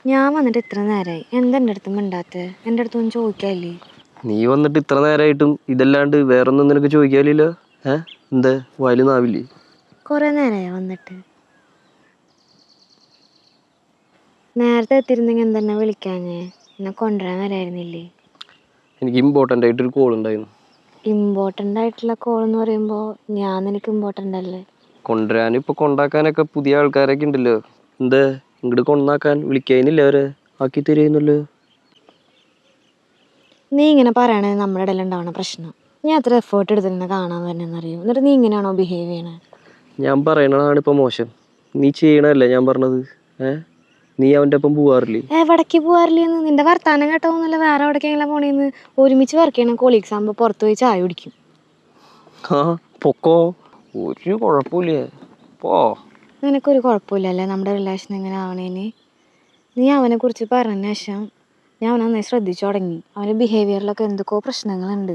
ഞാൻ വന്നിട്ട് ഇത്ര നേരമായി. എന്താ എൻ്റെ അടുത്ത് മിണ്ടാത്തത്? എൻ്റെ അടുത്തൊന്നും ചോദിക്കാല്ലേ? നീ വന്നിട്ട് ഇത്ര നേരമായിട്ടും ഇതല്ലാണ്ട് വേറൊന്നും നിനക്ക് ചോദിക്കാനില്ലല്ലോ? എന്താ വായില് നാവില്ലേ? കുറേ നേരമായി വന്നിട്ട്. നേരത്തെ എത്തിയിരുന്നെങ്കിൽ എന്തെന്നെ വിളിക്കാഞ്ഞേ? എന്നെ കൊണ്ടുവരാൻ വരായിരുന്നില്ലേ? എനിക്ക് ഇമ്പോർട്ടൻ്റ് ആയിട്ടൊരു കോൾ ഉണ്ടായിരുന്നു. ഇമ്പോർട്ടൻ്റ് ആയിട്ടുള്ള കോൾ എന്ന് പറയുമ്പോൾ ഞാൻ നിനക്ക് ഇമ്പോർട്ടൻ്റ് അല്ലേ? കൊണ്ടുവരാനും ഇപ്പോൾ കൊണ്ടാക്കാനൊക്കെ പുതിയ ആൾക്കാരൊക്കെ ഉണ്ടല്ലോ. എന്താ ഇങ്ങോട്ട് കൊണ്ടാക്കാൻ വിളിക്കാനില്ല അവരെ ആക്കി തരുന്നല്ലോ. നീ ഇങ്ങനെ പറയണത് നമ്മുടെ ഇടയിൽ ഉണ്ടാവണ പ്രശ്നം. ഞാൻ എത്ര എഫേർട്ട് എടുത്തിട്ട് കാണാൻ വരണമെന്നറിയോ? എന്നിട്ട് നീ ഇങ്ങനെയാണോ ബിഹേവ് ചെയ്യണേ? ഞാൻ പറയണതാണ് ഇപ്പോൾ മോശം. നീ ചെയ്യണല്ലേ ഞാൻ പറഞ്ഞത്? നീ അവൻ്റെ ഒപ്പം പോവാറില്ലേ? എവിടേക്ക് പോകാറില്ലെന്ന് നിന്റെ വർത്താനം കേട്ടോന്നല്ല. വേറെ എവിടേക്കെങ്കിലും പോണേന്ന്? ഒരുമിച്ച് വർക്ക് ചെയ്യണം കൊളീഗ്സ് ആകുമ്പോൾ പുറത്ത് പോയി ചായ കുടിക്കും. പൊക്കോ, ഒരു കുഴപ്പമില്ല, പോ. നിനക്കൊരു കുഴപ്പമില്ലല്ലേ നമ്മുടെ റിലേഷൻ എങ്ങനെ ആവണേന്? നീ അവനെക്കുറിച്ച് പറഞ്ഞ ശേഷം ഞാൻ അവനെ നന്നായി ശ്രദ്ധിച്ചു തുടങ്ങി. അവൻ്റെ ബിഹേവിയറിലൊക്കെ എന്തൊക്കെയോ പ്രശ്നങ്ങളുണ്ട്.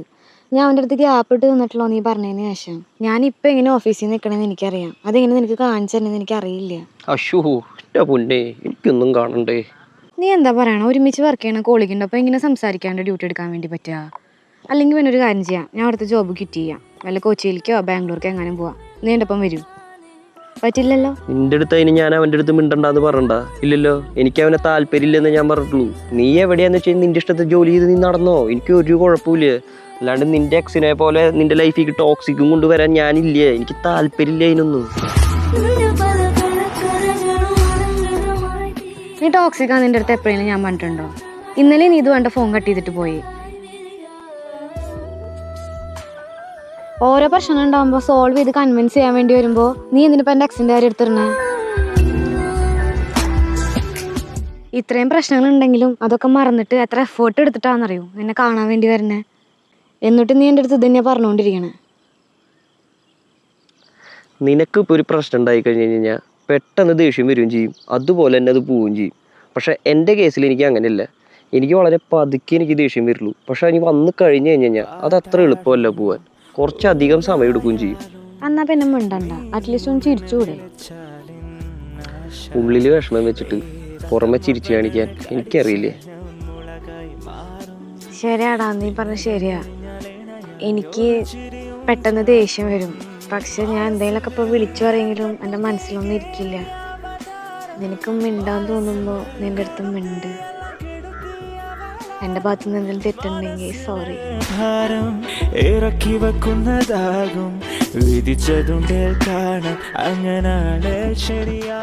ഞാൻ അവൻ്റെ അടുത്ത് ഗ്യാപ്പ് ഇട്ട് നിന്നിട്ടുള്ളൂ നീ പറഞ്ഞതിന് ശേഷം. ഞാനിപ്പോൾ എങ്ങനെ ഓഫീസിൽ നിൽക്കണമെന്ന് എനിക്കറിയാം. അതെങ്ങനെ നിനക്ക് കാണിച്ചു തരണമെന്ന് എനിക്കറിയില്ല. അശ്ശോ എൻ്റെ പൊന്നേ, എനിക്കൊന്നും കാണണ്ടേ. നീ എന്താ പറയണ? ഒരുമിച്ച് വർക്ക് ചെയ്യണ കോളേജിൻ്റെ ഒപ്പം ഇങ്ങനെ സംസാരിക്കാണ്ട് ഡ്യൂട്ടി എടുക്കാൻ വേണ്ടി പറ്റുക? അല്ലെങ്കിൽ പിന്നെ ഒരു കാര്യം ചെയ്യാം, ഞാൻ അവിടുത്തെ ജോബ് ക്വിറ്റ് ചെയ്യാം. വല്ല കൊച്ചിയിലേക്കോ ബാംഗ്ലൂർക്കോ എങ്ങാനും പോവാം. നീ എൻ്റെ ഒപ്പം വരൂ? പറ്റില്ലല്ലോ. നിന്റെ അടുത്ത് അതിന് ഞാൻ അവൻ്റെ അടുത്ത് മിണ്ടണ്ടാന്ന് പറഞ്ഞണ്ട? ഇല്ലല്ലോ, എനിക്ക് അവനെ താല്പര്യമില്ലെന്ന് ഞാൻ പറഞ്ഞിട്ടുള്ളൂ. നീ എവിടെയാന്ന് വെച്ചാൽ നിന്റെ ഇഷ്ടത്തെ ജോലി ചെയ്ത് നീ നടന്നോ, എനിക്ക് ഒരു കുഴപ്പമില്ല. അല്ലാണ്ട് നിന്റെ എക്സിനെ പോലെ നിന്റെ ലൈഫിൽ ടോക്സിക്കും കൊണ്ടുവരാൻ ഞാനില്ല. എനിക്ക് താല്പര്യമില്ല അതിനൊന്നും. നീ ടോക്സിക്കാ നിന്റെ അടുത്ത് എപ്പോഴെങ്കിലും ഞാൻ പറഞ്ഞിട്ടുണ്ടോ? ഇന്നലെ നീ ഇത് വേണ്ട ഫോൺ കട്ട് ചെയ്തിട്ട് പോയി. ഓരോ പ്രശ്നം ഉണ്ടാകുമ്പോൾ സോൾവ് ചെയ്ത് കൺവിൻസ് ചെയ്യാൻ വേണ്ടി വരുമ്പോൾ നീ എന്തിനിപ്പോൾ എൻ്റെ എക്സിൻ്റെ കാര്യം എടുത്തിരുന്നേ? ഇത്രയും പ്രശ്നങ്ങൾ ഉണ്ടെങ്കിലും അതൊക്കെ മറന്നിട്ട് എത്ര എഫേർട്ട് എടുത്തിട്ടാണെന്നറിയോ എന്നെ കാണാൻ വേണ്ടി വരുന്നേ? എന്നിട്ട് നീ എൻ്റെ അടുത്ത് ഇത് തന്നെയാണ് പറഞ്ഞുകൊണ്ടിരിക്കണേ. നിനക്ക് ഇപ്പോൾ ഒരു പ്രശ്നം ഉണ്ടായി കഴിഞ്ഞ് കഴിഞ്ഞാൽ പെട്ടെന്ന് ദേഷ്യം വരികയും ചെയ്യും, അതുപോലെ തന്നെ അത് പോവുകയും ചെയ്യും. പക്ഷേ എൻ്റെ കേസിൽ എനിക്ക് അങ്ങനെയല്ല. എനിക്ക് വളരെ പതുക്കെ എനിക്ക് ദേഷ്യം വരുള്ളൂ. പക്ഷെ എനിക്ക് വന്ന് കഴിഞ്ഞ് കഴിഞ്ഞാൽ അത് അത്ര എളുപ്പമല്ല പോവാൻ. കുറച്ചധികം സമയം എടുക്കുകയും ചെയ്യും. എന്നാ പിന്നെ മിണ്ടണ്ട, അറ്റ്ലീസ്റ്റ് ഒന്ന് ചിരിച്ചുകൂടെ? ഉള്ളിൽ വിഷമം വെച്ചിട്ട് പുറമെ ചിരിച്ചു കാണിക്കാൻ എനിക്കറിയില്ലേ. ശരിയാടാ, നീ പറഞ്ഞ ശരിയാ. എനിക്ക് പെട്ടെന്ന് ദേഷ്യം വരും. പക്ഷെ ഞാൻ എന്തെങ്കിലുമൊക്കെ ഇപ്പോൾ വിളിച്ചു പറയെങ്കിലും എൻ്റെ മനസ്സിലൊന്നും ഇരിക്കില്ല. നിനക്കും മിണ്ടാൻ തോന്നുമ്പോൾ നിൻ്റെ അടുത്തും മിണ്ട്. എൻ്റെ ഭാഗത്തു നിന്ന് എന്തെങ്കിലും തെറ്റുണ്ടെങ്കിൽ സോറി. ഇറക്കി വെക്കുന്നതാകും വിധിച്ചതുണ്ടേ കാണാൻ അങ്ങനെ ശരിയാ.